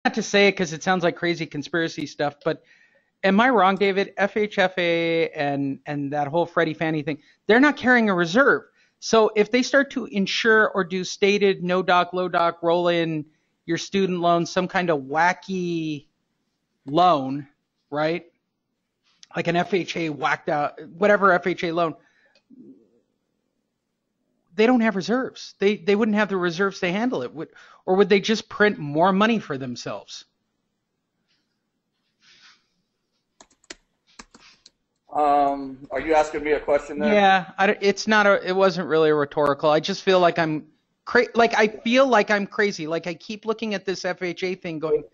not to say it because it sounds like crazy conspiracy stuff, but am I wrong, David? FHFA and that whole Freddie Fannie thing, they're not carrying a reserve. So if they start to insure or do stated no doc, low doc, roll in your student loan, some kind of wacky loan, right? Like an FHA whacked out, whatever FHA loan, they don't have reserves. They wouldn't have the reserves to handle it. Or would they just print more money for themselves? Are you asking me a question there? Yeah, it wasn't really a rhetorical. I just feel like I feel like I'm crazy. Like I keep looking at this FHA thing going,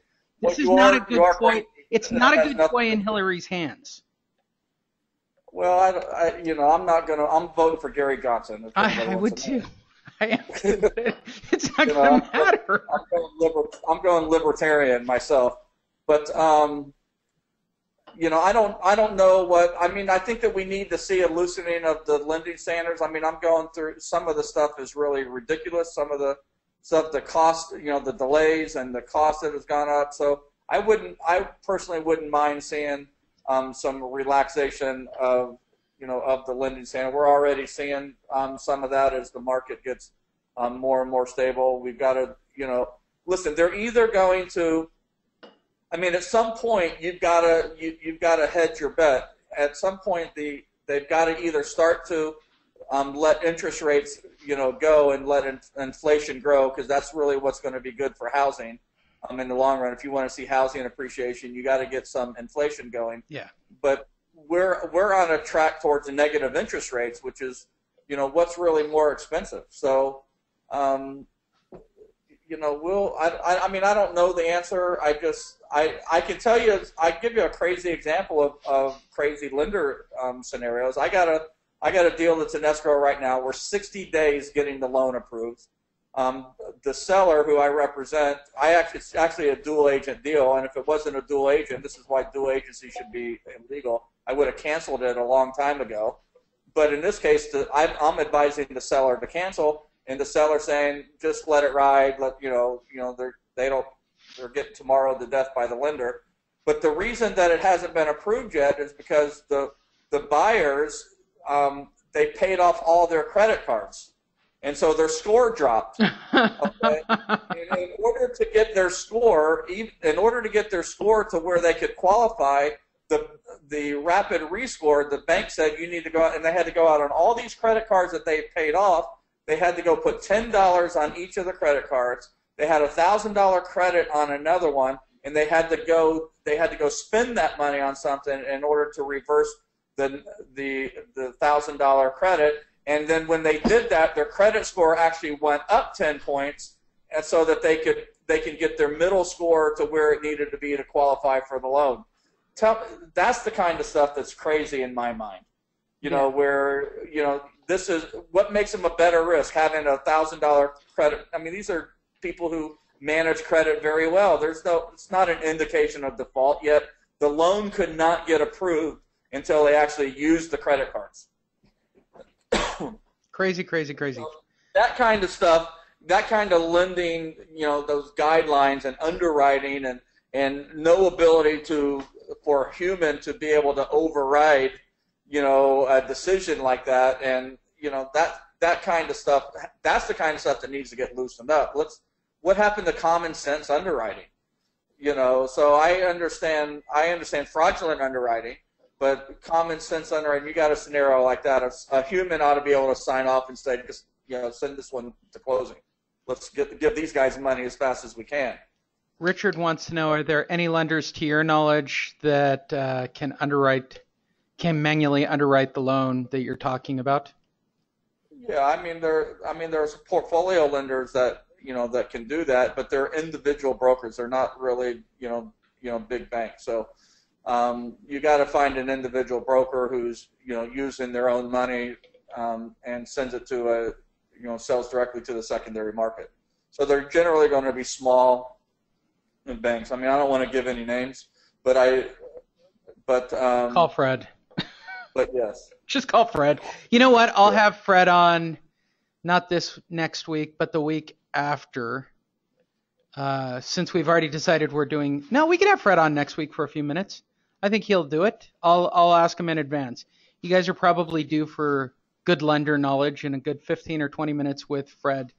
this is not a good toy. It's not a good toy in Hillary's hands. Well, I'm voting for Gary Johnson. I would too. It's not going to matter. I'm going libertarian myself, but I don't know what. I mean, I think that we need to see a loosening of the lending standards. I mean, I'm going through some of the stuff is really ridiculous. Some of the stuff, the cost, the delays and the cost that has gone up. So I personally wouldn't mind seeing some relaxation of the lending standard. We're already seeing some of that as the market gets more and more stable. We've got to, listen. They're either going to. I mean, at some point you've got to hedge your bet. At some point, they've got to either start to let interest rates go and let inflation grow, because that's really what's going to be good for housing in the long run. If you want to see housing appreciation, you got to get some inflation going. Yeah. But we're on a track towards the negative interest rates, which is what's really more expensive. So. I mean, I don't know the answer. I can tell you, I give you a crazy example of crazy lender scenarios. I got a deal that's in escrow right now. We're 60 days getting the loan approved. The seller who I represent, it's actually a dual agent deal, and if it wasn't a dual agent, this is why dual agency should be illegal. I would have canceled it a long time ago. But in this case, I'm advising the seller to cancel. And the seller saying, just let it ride. They're getting tomorrow to death by the lender. But the reason that it hasn't been approved yet is because the buyers they paid off all their credit cards, and so their score dropped. Okay? In order to get their score, to where they could qualify, the rapid rescore, the bank said you need to go out, and they had to go out on all these credit cards that they paid off. They had to go put $10 on each of the credit cards. They had a $1,000 credit on another one, and they had to go spend that money on something in order to reverse the $1,000 credit. And then when they did that, their credit score actually went up 10 points, and so that they can get their middle score to where it needed to be to qualify for the loan. That's the kind of stuff that's crazy in my mind. This is what makes them a better risk, having a $1,000 credit. I mean, these are people who manage credit very well. It's not an indication of default yet. The loan could not get approved until they actually used the credit cards. Crazy. So that kind of stuff, that kind of lending, those guidelines and underwriting and no ability for a human to be able to override a decision like that, and that kind of stuff. That's the kind of stuff that needs to get loosened up. What happened to common sense underwriting? So I understand fraudulent underwriting, but common sense underwriting. You got a scenario like that. A human ought to be able to sign off and say, just send this one to closing. Let's give these guys money as fast as we can. Richard wants to know: are there any lenders, to your knowledge, that can manually underwrite the loan that you're talking about? Yeah, there's portfolio lenders that that can do that, but they're individual brokers. They're not really big banks. So you got to find an individual broker who's using their own money and sends it to sells directly to the secondary market. So they're generally going to be small banks. I mean, I don't want to give any names, but call Fred. But yes. Just call Fred. You know what? I'll have Fred on, not this next week, but the week after. Since we've already decided we're doing, no, we could have Fred on next week for a few minutes. I think he'll do it. I'll ask him in advance. You guys are probably due for good lender knowledge and a good 15 or 20 minutes with Fred.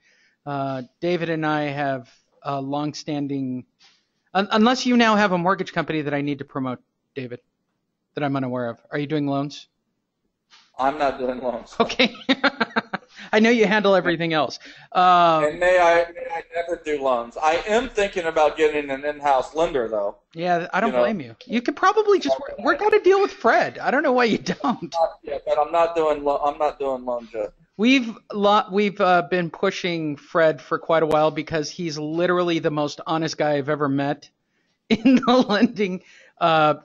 David and I have a long-standing, unless you now have a mortgage company that I need to promote, David, that I'm unaware of. Are you doing loans? I'm not doing loans. Okay. I know you handle everything else. And may I never do loans. I am thinking about getting an in-house lender, though. Yeah, I don't blame you. You could probably just work out a deal with Fred. I don't know why you don't. Yeah, but I'm not doing loans yet. We've been pushing Fred for quite a while because he's literally the most honest guy I've ever met in the lending,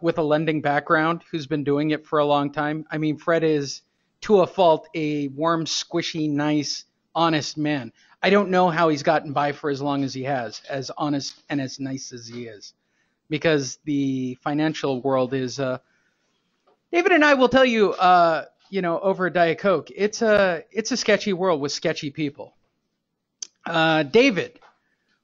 with a lending background, who's been doing it for a long time. I mean, Fred is, to a fault, a warm, squishy, nice, honest man. I don't know how he's gotten by for as long as he has, as honest and as nice as he is, because the financial world is. David and I will tell you, over a Diet Coke, it's a sketchy world with sketchy people. David,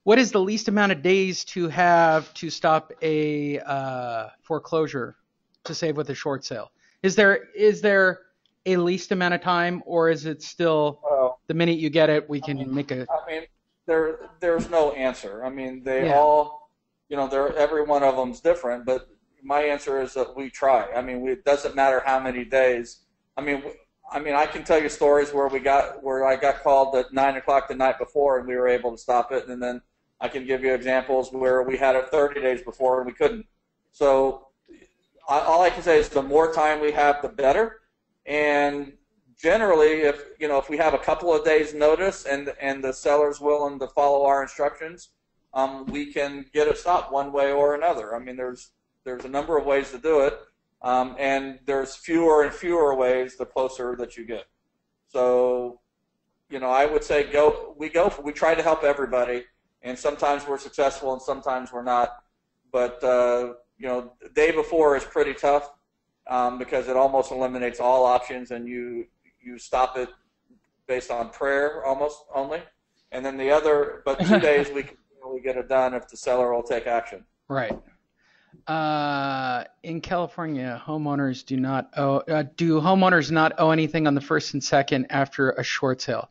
what is the least amount of days to have to stop a foreclosure to save with a short sale? Is there a least amount of time, or is it still the minute you get it, we can make a... I mean, there's no answer. I mean, they all, every one of them's different, but my answer is that we try. I mean, it doesn't matter how many days. I mean, I can tell you stories where I got called at 9 o'clock the night before and we were able to stop it, and then I can give you examples where we had it 30 days before and we couldn't. So all I can say is the more time we have, the better. And generally, if we have a couple of days notice and the seller's willing to follow our instructions, we can get it stopped one way or another. I mean, there's a number of ways to do it, and there's fewer and fewer ways the closer that you get. So, I would say we try to help everybody, and sometimes we're successful and sometimes we're not. But the day before is pretty tough. Because it almost eliminates all options, and you stop it based on prayer almost only, and then but 2 days we can really get it done if the seller will take action. Right. In California, homeowners do homeowners not owe anything on the first and second after a short sale?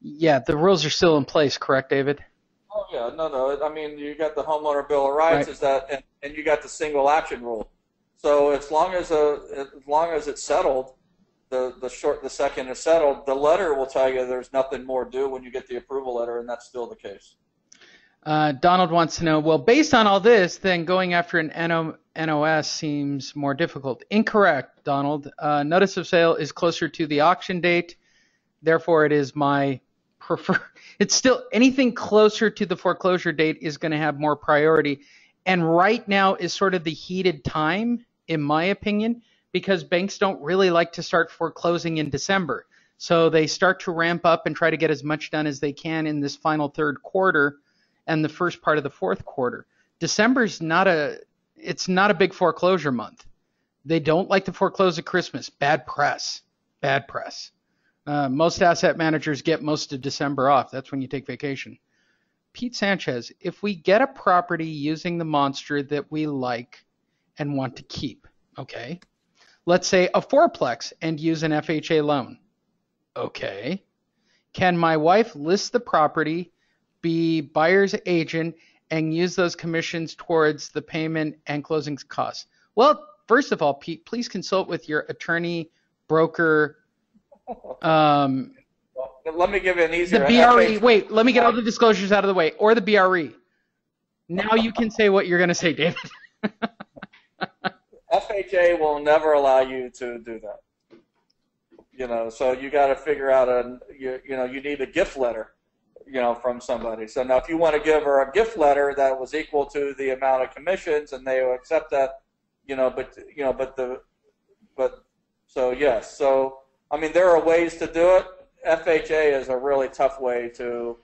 Yeah, the rules are still in place, correct, David? Oh yeah, no. I mean, you got the homeowner bill of rights, right. And you got the single action rule. So as long as it's settled, the second is settled, the letter will tell you there's nothing more due when you get the approval letter, and that's still the case. Donald wants to know, well, based on all this, then going after an NOS seems more difficult. Incorrect, Donald. Notice of sale is closer to the auction date. Therefore, it is my preferred. It's still anything closer to the foreclosure date is going to have more priority. And right now is sort of the heated time, in my opinion, because banks don't really like to start foreclosing in December. So they start to ramp up and try to get as much done as they can in this final third quarter and the first part of the fourth quarter. December's not a big foreclosure month. They don't like to foreclose at Christmas. Bad press. Most asset managers get most of December off. That's when you take vacation. Pete Sanchez, if we get a property using the monster that we like and want to keep, okay, let's say a fourplex and use an FHA loan, okay, can my wife list the property, be buyer's agent, and use those commissions towards the payment and closing costs? Well, first of all, Pete, please consult with your attorney, broker. Let me give you an easier. The BRE. Wait, let me get all the disclosures out of the way, or the BRE. Now you can say what you're going to say, David. FHA will never allow you to do that. So you got to figure out you need a gift letter, from somebody. So now if you want to give her a gift letter that was equal to the amount of commissions, and they will accept that, so yes. So I mean, there are ways to do it. FHA is a really tough way to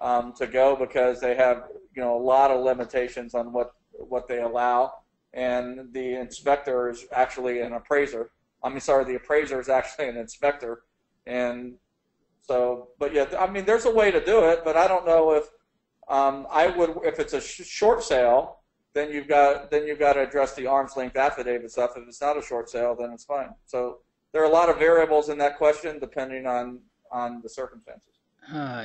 go because they have a lot of limitations on what they allow, and the inspector is actually an appraiser. The appraiser is actually an inspector, and so, but yeah, I mean, there's a way to do it, but I don't know if I would, if it's a short sale, then you've got to address the arm's length affidavit stuff. If it's not a short sale, then it's fine. So there are a lot of variables in that question depending on the circumstances.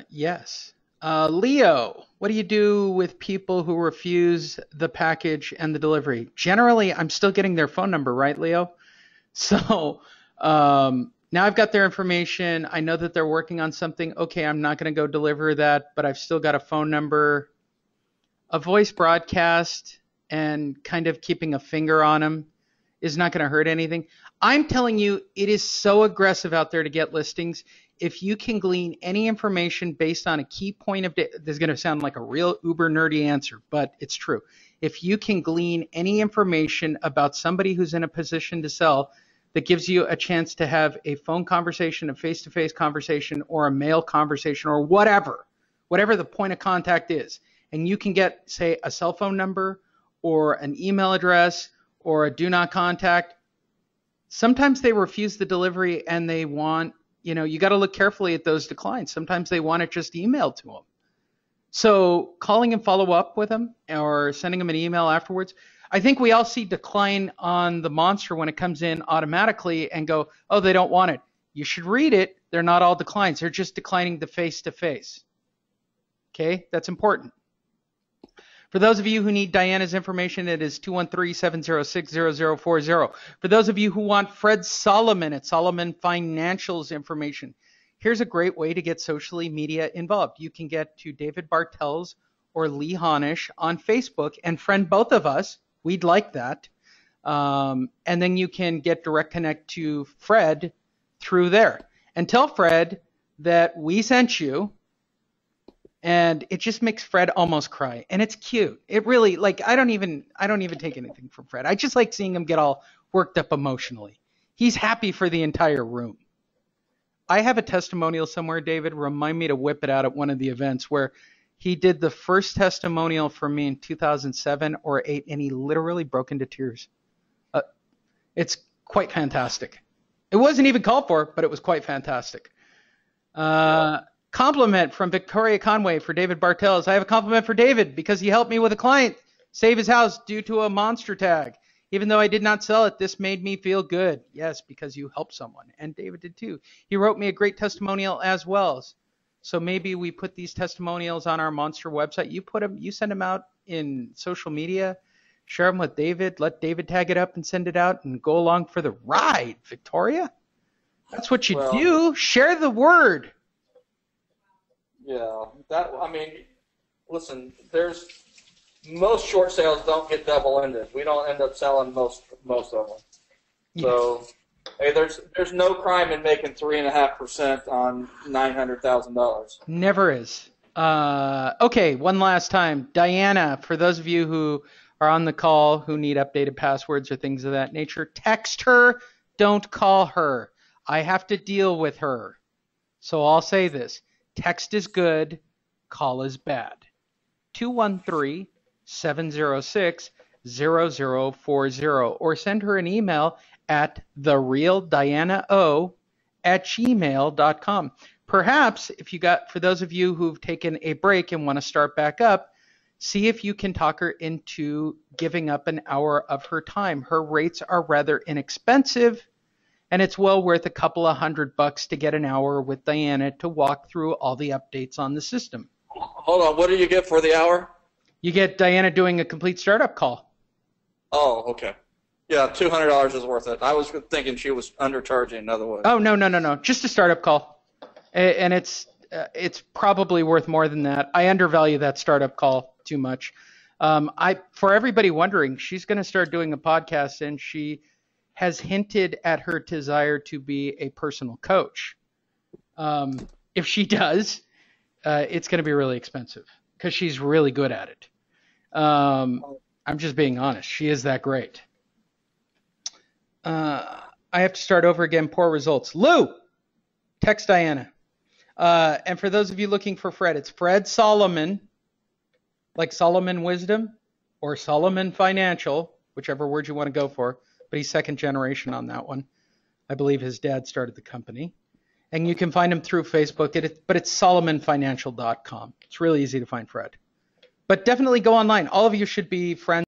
Yes. Leo, what do you do with people who refuse the package and the delivery? Generally, I'm still getting their phone number, right, Leo? So now I've got their information. I know that they're working on something. Okay, I'm not going to go deliver that, but I've still got a phone number. A voice broadcast and kind of keeping a finger on them is not going to hurt anything. I'm telling you, it is so aggressive out there to get listings. If you can glean any information based on a key point of data, this is going to sound like a real uber nerdy answer, but it's true. If you can glean any information about somebody who's in a position to sell that gives you a chance to have a phone conversation, a face-to-face conversation, or a mail conversation, or whatever the point of contact is, and you can get, say, a cell phone number or an email address or a do not contact, sometimes they refuse the delivery and they want, you got to look carefully at those declines. Sometimes they want it just emailed to them. So calling and follow up with them or sending them an email afterwards. I think we all see decline on the monster when it comes in automatically and go, oh, they don't want it. You should read it. They're not all declines. They're just declining the face-to-face. Okay, that's important. For those of you who need Diana's information, it is 213-706-0040. For those of you who want Fred Solomon at Solomon Financials information, here's a great way to get socially media involved. You can get to David Bartels or Lee Honish on Facebook and friend both of us. We'd like that. And then you can get direct connect to Fred through there. And tell Fred that we sent you. And it just makes Fred almost cry. And it's cute. It really, I don't even take anything from Fred. I just like seeing him get all worked up emotionally. He's happy for the entire room. I have a testimonial somewhere, David. Remind me to whip it out at one of the events where he did the first testimonial for me in 2007 or 2008, and he literally broke into tears. It's quite fantastic. It wasn't even called for, but it was quite fantastic. Compliment from Victoria Conway for David Bartels. I have a compliment for David because he helped me with a client save his house due to a monster tag. Even though I did not sell it, this made me feel good. Yes, because you helped someone. And David did too. He wrote me a great testimonial as well. So maybe we put these testimonials on our monster website. You send them out in social media, share them with David, let David tag it up and send it out and go along for the ride, Victoria. That's what you do. Share the word. Yeah, listen, most short sales don't get double-ended. We don't end up selling most of them. Yes. So, hey, there's no crime in making 3.5% on $900,000. Never is. Okay, one last time. Diana, for those of you who are on the call who need updated passwords or things of that nature, text her, don't call her. I have to deal with her. So I'll say this. Text is good, call is bad. 213-706-0040 or send her an email at therealdianao@gmail.com. Perhaps for those of you who've taken a break and want to start back up, see if you can talk her into giving up an hour of her time. Her rates are rather inexpensive. And it's well worth a couple of $100 to get an hour with Diana to walk through all the updates on the system. Hold on, what do you get for the hour? You get Diana doing a complete startup call. Oh, okay. Yeah, $200 is worth it. I was thinking she was undercharging another way. Oh, no. Just a startup call. And it's probably worth more than that. I undervalue that startup call too much. For everybody wondering, she's going to start doing a podcast, and she has hinted at her desire to be a personal coach. If she does, it's going to be really expensive because she's really good at it. I'm just being honest. She is that great. I have to start over again. Poor results. Lou, text Diana. And for those of you looking for Fred, it's Fred Solomon, like Solomon Wisdom or Solomon Financial, whichever word you want to go for. But he's second generation on that one. I believe his dad started the company. And you can find him through Facebook, but it's solomonfinancial.com. It's really easy to find Fred. But definitely go online. All of you should be friends